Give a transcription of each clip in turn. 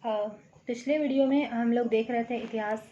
अ, पिछले वीडियो में हम लोग देख रहे थे इतिहास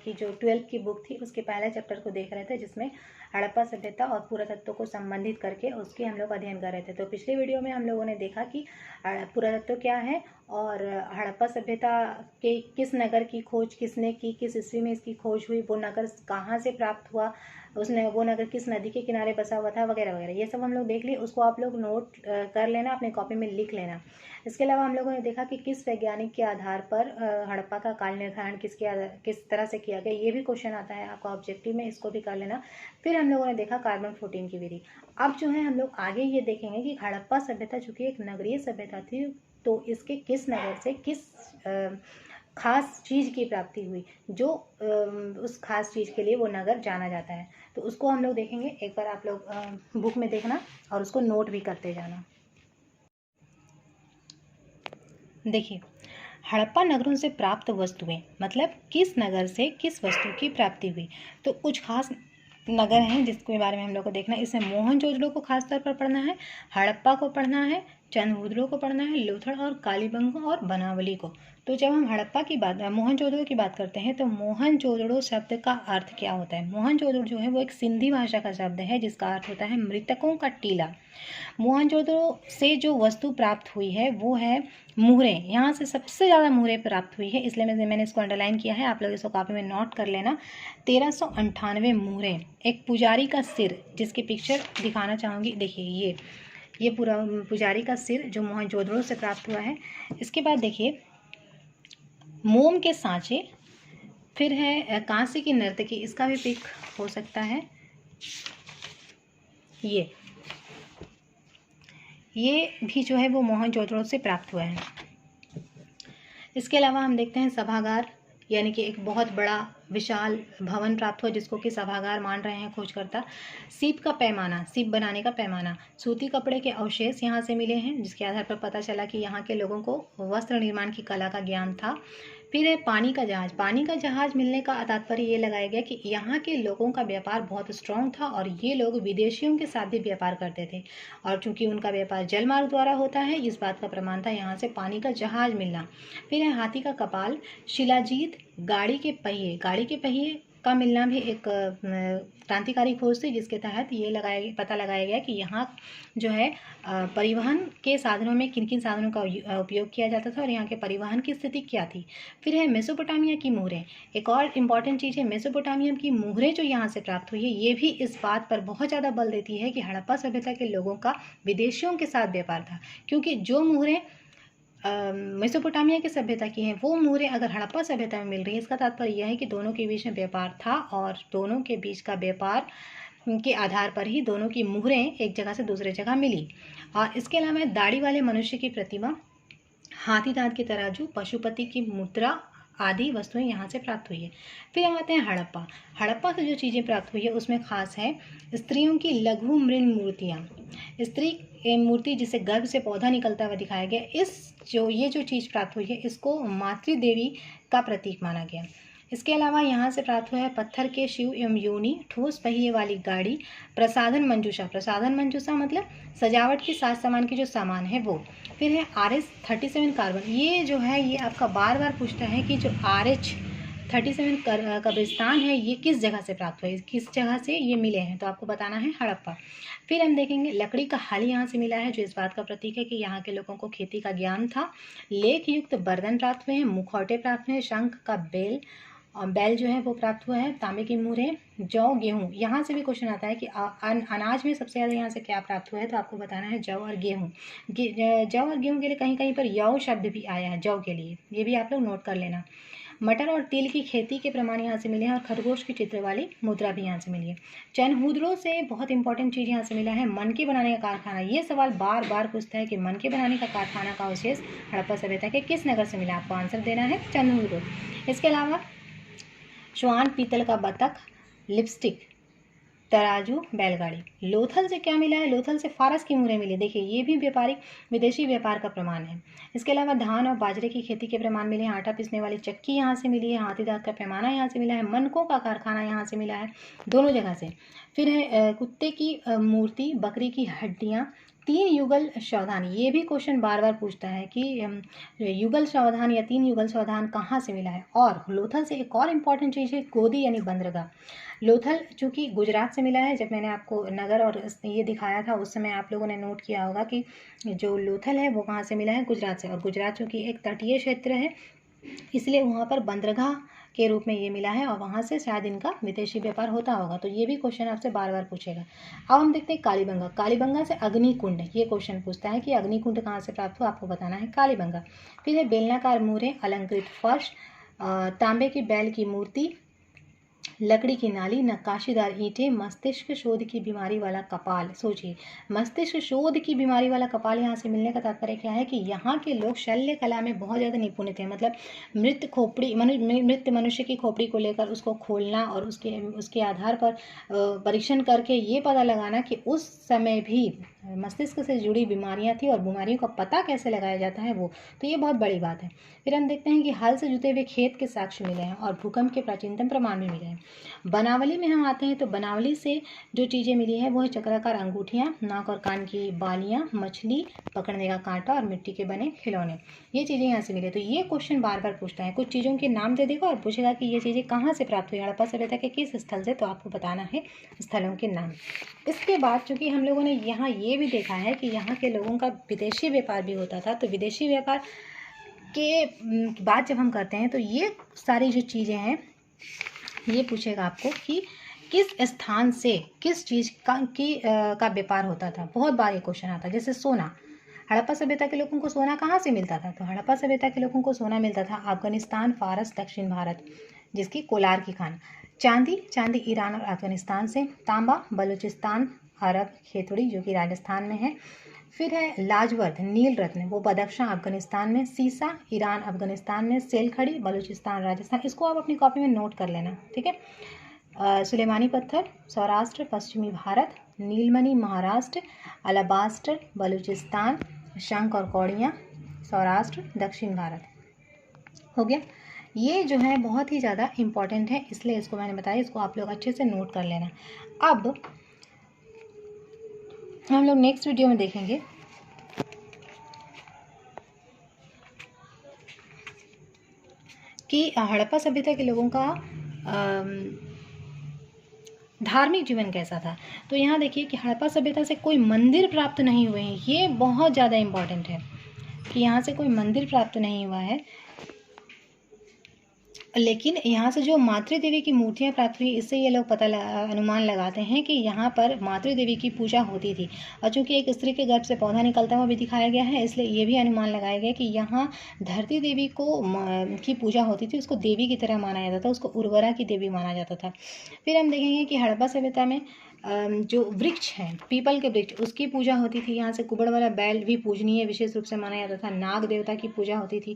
की जो 12th की बुक थी उसके पहले चैप्टर को देख रहे थे, जिसमें हड़प्पा सभ्यता और पुरातत्व को संबंधित करके उसके हम लोग अध्ययन कर रहे थे। तो पिछले वीडियो में हम लोगों ने देखा कि पुरातत्व क्या है और हड़प्पा सभ्यता के किस नगर की खोज किसने की, किस ईस्वी में इसकी खोज हुई, वो नगर कहाँ से प्राप्त हुआ, उसने वो नगर किस नदी के किनारे बसा हुआ था, वगैरह वगैरह। ये सब हम लोग देख लिए। उसको आप लोग नोट कर लेना, अपने कॉपी में लिख लेना। इसके अलावा हम लोगों ने देखा कि किस वैज्ञानिक के आधार पर हड़प्पा का काल निर्धारण किस तरह से किया गया, ये भी क्वेश्चन आता है आपका ऑब्जेक्टिव में, इसको भी कर लेना। फिर हम लोगों ने देखा कार्बन 14 की विधि। अब जो है हम लोग आगे ये देखेंगे कि हड़प्पा सभ्यता चूंकि एक नगरीय सभ्यता थी, तो इसके किस नगर से किस खास चीज़ की प्राप्ति हुई, जो उस खास चीज़ के लिए वो नगर जाना जाता है। तो उसको हम लोग देखेंगे। एक बार आप लोग बुक में देखना और उसको नोट भी करते जाना। देखिए, हड़प्पा नगरों से प्राप्त वस्तुएं, मतलब किस नगर से किस वस्तु की प्राप्ति हुई। तो कुछ खास नगर हैं जिसके बारे में हम लोग को देखना है। इसमें मोहनजोदड़ो को खास तौर पर पढ़ना है, हड़प्पा को पढ़ना है, चंदहुदड़ो को पढ़ना है, लोथड़ और कालीबंगा और बनावली को। तो जब हम हड़प्पा की बात मोहनजोदड़ो की बात करते हैं तो मोहनजोदड़ो शब्द का अर्थ क्या होता है। मोहनजोदड़ो जो है वो एक सिंधी भाषा का शब्द है जिसका अर्थ होता है मृतकों का टीला। मोहनजोदड़ो से जो वस्तु प्राप्त हुई है वो है मुहरें। यहाँ से सबसे ज़्यादा मुहरें प्राप्त हुई है, इसलिए मैंने इसको अंडरलाइन किया है। आप लोग इसको कॉपी में नोट कर लेना। 1398 मुहरें। एक पुजारी का सिर जिसकी पिक्चर दिखाना चाहूँगी। देखिए ये पूरा पुजारी का सिर जो मोहनजोदड़ो से प्राप्त हुआ है। इसके बाद देखिए मोम के सांचे, फिर है कांसे की नर्तकी, इसका भी पिक हो सकता है। ये भी जो है वो मोहनजोदड़ो से प्राप्त हुआ है। इसके अलावा हम देखते हैं सभागार, यानी कि एक बहुत बड़ा विशाल भवन प्राप्त हुआ जिसको कि सभागार मान रहे हैं खोजकर्ता। सीप का पैमाना, सीप बनाने का पैमाना, सूती कपड़े के अवशेष यहाँ से मिले हैं जिसके आधार पर पता चला कि यहाँ के लोगों को वस्त्र निर्माण की कला का ज्ञान था। फिर है पानी का जहाज। पानी का जहाज मिलने का तात्पर्य ये लगाया गया कि यहाँ के लोगों का व्यापार बहुत स्ट्रॉन्ग था और ये लोग विदेशियों के साथ भी व्यापार करते थे, और चूंकि उनका व्यापार जल मार्ग द्वारा होता है इस बात का प्रमाण था यहाँ से पानी का जहाज मिलना। फिर है हाथी का कपाल, शिलाजीत, गाड़ी के पहिए का मिलना भी एक क्रांतिकारी खोज थी जिसके तहत ये पता लगाया गया कि यहाँ जो है परिवहन के साधनों में किन किन साधनों का उपयोग किया जाता था और यहाँ के परिवहन की स्थिति क्या थी। फिर है मेसोपोटामिया की मुहरें। एक और इम्पॉर्टेंट चीज़ है, मेसोपोटामिया की मुहरें जो यहाँ से प्राप्त हुई है ये भी इस बात पर बहुत ज़्यादा बल देती है कि हड़प्पा सभ्यता के लोगों का विदेशियों के साथ व्यापार था, क्योंकि जो मुहरें मेसोपोटामिया की सभ्यता की हैं वो मुहरें अगर हड़प्पा सभ्यता में मिल रही है, इसका तात्पर्य यह है कि दोनों के बीच में व्यापार था और दोनों के बीच का व्यापार के आधार पर ही दोनों की मुहरें एक जगह से दूसरे जगह मिली। और इसके अलावा दाढ़ी वाले मनुष्य की प्रतिमा, हाथी दांत की तराजू, पशुपति की मुद्रा आदि वस्तुएं यहाँ से प्राप्त हुई है। फिर हम आते हैं हड़प्पा। हड़प्पा से जो चीज़ें प्राप्त हुई है उसमें खास है स्त्रियों की लघु मृण मूर्तियाँ। स्त्री मूर्ति जिसे गर्भ से पौधा निकलता हुआ दिखाया गया, ये जो चीज़ प्राप्त हुई है इसको मातृ देवी का प्रतीक माना गया। इसके अलावा यहाँ से प्राप्त हुआ है पत्थर के शिव एवं योनि, ठोस पहिए वाली गाड़ी, प्रसाधन मंजूषा मतलब सजावट की साज सामान की जो सामान है वो। फिर है RH-37 कार्बन। ये जो है ये आपका बार बार पूछता है कि जो RH-37 कब्रिस्तान है ये किस जगह से प्राप्त हुए, किस जगह से ये मिले हैं, तो आपको बताना है हड़प्पा। फिर हम देखेंगे लकड़ी का हल यहाँ से मिला है जो इस बात का प्रतीक है कि यहाँ के लोगों को खेती का ज्ञान था। लेख युक्त बर्तन प्राप्त हुए हैं, मुखौटे प्राप्त हुए हैं, शंख का बैल जो है वो प्राप्त हुआ है, तांबे की मुहरें, जौ गेहूँ। यहाँ से भी क्वेश्चन आता है कि अनाज में सबसे ज़्यादा यहाँ से क्या प्राप्त हुआ है, तो आपको बताना है जौ और गेहूँ। जौ और गेहूँ के लिए कहीं कहीं पर यौ शब्द भी आया है जौ के लिए, ये भी आप लोग नोट कर लेना। मटर और तिल की खेती के प्रमाण यहाँ से मिले हैं और खरगोश की चित्र वाली मुद्रा भी यहाँ से मिली है। चनहुदड़ो से बहुत इंपॉर्टेंट चीज़ यहाँ से मिला है मनके बनाने का कारखाना। ये सवाल बार बार पूछता है कि मनके बनाने का कारखाना का अवशेष हड़प्पा सभ्यता के किस नगर से मिला, आपको आंसर देना है चनहुदड़ो। इसके अलावा श्वान, पीतल का बतख, लिपस्टिक, तराजू, बैलगाड़ी। लोथल से क्या मिला है, लोथल से फारस की मुहरें मिली। देखिए ये भी व्यापारिक विदेशी व्यापार का प्रमाण है। इसके अलावा धान और बाजरे की खेती के प्रमाण मिले हैं, आटा पीसने वाली चक्की यहाँ से मिली है, हाथी दांत का पैमाना यहाँ से मिला है, मनकों का कारखाना यहाँ से मिला है, दोनों जगह से। फिर है कुत्ते की मूर्ति, बकरी की हड्डियाँ, तीन युगल सावधान, ये भी क्वेश्चन बार बार पूछता है कि युगल सावधान या तीन युगल सावधान कहाँ से मिला है। और लोथल से एक और इम्पॉर्टेंट चीज़ है गोदी यानी बंदरगाह। लोथल चूँकि गुजरात से मिला है, जब मैंने आपको नगर और ये दिखाया था उस समय आप लोगों ने नोट किया होगा कि जो लोथल है वो कहाँ से मिला है, गुजरात से। और गुजरात चूँकि एक तटीय क्षेत्र है इसलिए वहाँ पर बंदरगाह के रूप में ये मिला है और वहाँ से शायद इनका विदेशी व्यापार होता होगा। तो ये भी क्वेश्चन आपसे बार बार पूछेगा। अब हम देखते हैं कालीबंगा। कालीबंगा से अग्निकुंड, ये क्वेश्चन पूछता है कि अग्निकुंड कहाँ से प्राप्त हुआ, आपको बताना है कालीबंगा। फिर है बेलनाकार मुहरें, अलंकृत फर्श, तांबे की बैल की मूर्ति, लकड़ी की नाली, नक्काशीदार ईंटें, मस्तिष्क शोध की बीमारी वाला कपाल। सोचिए, मस्तिष्क शोध की बीमारी वाला कपाल यहाँ से मिलने का तात्पर्य क्या है कि यहाँ के लोग शल्य कला में बहुत ज़्यादा निपुण थे। मतलब मृत मनुष्य की खोपड़ी को लेकर उसको खोलना और उसके आधार पर परीक्षण करके ये पता लगाना कि उस समय भी मस्तिष्क से जुड़ी बीमारियाँ थी और बीमारियों का पता कैसे लगाया जाता है वो, तो ये बहुत बड़ी बात है। फिर हम देखते हैं कि हल से जुते हुए खेत के साक्ष्य मिले हैं और भूकंप के प्राचीनतम प्रमाण भी मिले हैं। बनावली में हम आते हैं तो बनावली से जो चीज़ें मिली है वो है चक्राकार अंगूठियाँ, नाक और कान की बालियाँ, मछली पकड़ने का कांटा और मिट्टी के बने खिलौने, ये चीज़ें यहाँ से मिले। तो ये क्वेश्चन बार बार पूछता है, कुछ चीज़ों के नाम दे देगा और पूछेगा कि ये चीज़ें कहाँ से प्राप्त हुई, हड़प्पा सभ्यता के किस स्थल से, तो आपको बताना है स्थलों के नाम। इसके बाद चूँकि हम लोगों ने यहाँ ये भी देखा है कि यहाँ के लोगों का विदेशी व्यापार भी होता था, तो विदेशी व्यापार के बाद जब हम करते हैं तो ये सारी जो चीज़ें हैं ये पूछेगा आपको कि किस स्थान से किस चीज़ का व्यापार होता था। बहुत बार ये क्वेश्चन आता है। जैसे सोना, हड़प्पा सभ्यता के लोगों को सोना कहाँ से मिलता था, तो हड़प्पा सभ्यता के लोगों को सोना मिलता था अफगानिस्तान, फारस, दक्षिण भारत, जिसकी कोलार की खान। चांदी ईरान और अफगानिस्तान से। तांबा बलूचिस्तान, अरब खेतड़ी जो कि राजस्थान में है। फिर है लाजवर्द नील रत्न, वो बदख्शां अफगानिस्तान में। सीसा ईरान अफगानिस्तान में। सेलखड़ी बलूचिस्तान राजस्थान, इसको आप अपनी कॉपी में नोट कर लेना, ठीक है। सुलेमानी पत्थर सौराष्ट्र पश्चिमी भारत। नीलमणि महाराष्ट्र। अलाबास्टर बलूचिस्तान। शंख और कौड़ियाँ सौराष्ट्र दक्षिण भारत। हो गया। ये जो है बहुत ही ज़्यादा इम्पॉर्टेंट है इसलिए इसको मैंने बताया, इसको आप लोग अच्छे से नोट कर लेना। अब हम लोग नेक्स्ट वीडियो में देखेंगे कि हड़प्पा सभ्यता के लोगों का धार्मिक जीवन कैसा था। तो यहाँ देखिए कि हड़प्पा सभ्यता से कोई मंदिर प्राप्त नहीं हुए हैं, ये बहुत ज़्यादा इम्पॉर्टेंट है कि यहाँ से कोई मंदिर प्राप्त नहीं हुआ है, लेकिन यहाँ से जो मातृ देवी की मूर्तियाँ प्राप्त हुई इससे ये लोग अनुमान लगाते हैं कि यहाँ पर मातृ देवी की पूजा होती थी। और चूँकि एक स्त्री के गर्भ से पौधा निकलता हुआ भी दिखाया गया है इसलिए ये भी अनुमान लगाया गया कि यहाँ धरती देवी की पूजा होती थी, उसको देवी की तरह माना जाता था, उसको उर्वरा की देवी माना जाता था। फिर हम देखेंगे कि हड़प्पा सभ्यता में जो वृक्ष हैं पीपल के वृक्ष उसकी पूजा होती थी। यहाँ से कुबड़ वाला बैल भी पूजनीय विशेष रूप से माना जाता था। नाग देवता की पूजा होती थी।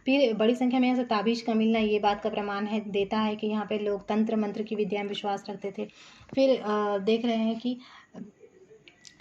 फिर बड़ी संख्या में यहाँ से ताबीज का मिलना ये बात का प्रमाण है, देता है कि यहाँ पे लोग तंत्र मंत्र की विद्या में विश्वास रखते थे। फिर देख रहे हैं कि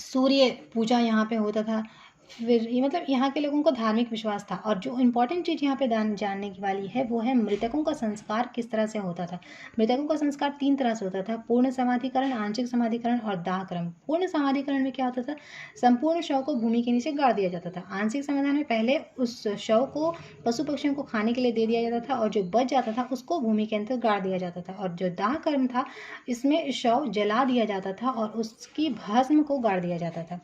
सूर्य पूजा यहाँ पे होता था। फिर ये मतलब यहाँ के लोगों को धार्मिक विश्वास था। और जो इम्पोर्टेंट चीज़ यहाँ पे जानने की वाली है वो है मृतकों का संस्कार किस तरह से होता था। मृतकों का संस्कार 3 तरह से होता था, पूर्ण समाधिकरण, आंशिक समाधिकरण और दाह क्रम। पूर्ण समाधिकरण में क्या होता था, संपूर्ण शव को भूमि के नीचे गाड़ दिया जाता था। आंशिक समाधान में पहले उस शव को पशु पक्षियों को खाने के लिए दे दिया जाता था और जो बच जाता था उसको भूमि के अंदर गाड़ दिया जाता था। और जो दाह कर्म था इसमें शव जला दिया जाता था और उसकी भस्म को गाड़ दिया जाता था।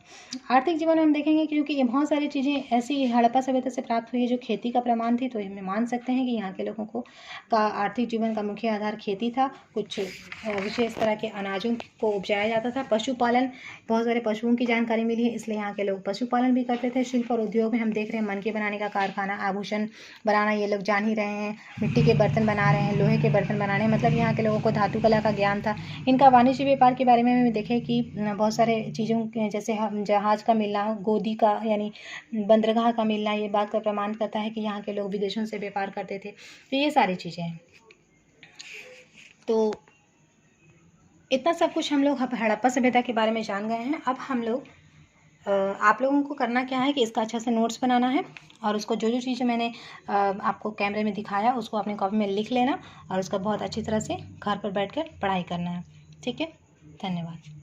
आर्थिक जीवन में हम देखेंगे क्योंकि ये बहुत सारी चीज़ें ऐसी हड़प्पा सभ्यता से प्राप्त हुई है जो खेती का प्रमाण थी, तो हम मान सकते हैं कि यहाँ के लोगों को का आर्थिक जीवन का मुख्य आधार खेती था। कुछ विशेष तरह के अनाजों को उपजाया जाता था। पशुपालन, बहुत सारे पशुओं की जानकारी मिली है इसलिए यहाँ के लोग पशुपालन भी करते थे। शिल्प और उद्योग में हम देख रहे हैं मनके बनाने का कारखाना, आभूषण बनाना ये लोग जान ही रहे हैं, मिट्टी के बर्तन बना रहे हैं, लोहे के बर्तन बना रहे हैं, मतलब यहाँ के लोगों को धातु कला का ज्ञान था। इनका वाणिज्य व्यापार के बारे में देखें कि बहुत सारे चीज़ों जैसे जहाज का मिलना, गोदी का यानी बंदरगाह का मिलना ये बात का प्रमाण करता है कि यहाँ के लोग विदेशों से व्यापार करते थे। तो ये सारी चीज़ें हैं। तो इतना सब कुछ हम लोग हड़प्पा सभ्यता के बारे में जान गए हैं। अब हम लोग आप लोगों को करना क्या है कि इसका अच्छा से नोट्स बनाना है और उसको जो चीज़ें मैंने आपको कैमरे में दिखाया उसको अपनी कॉपी में लिख लेना और उसका बहुत अच्छी तरह से घर पर बैठकर पढ़ाई करना है। ठीक है, धन्यवाद।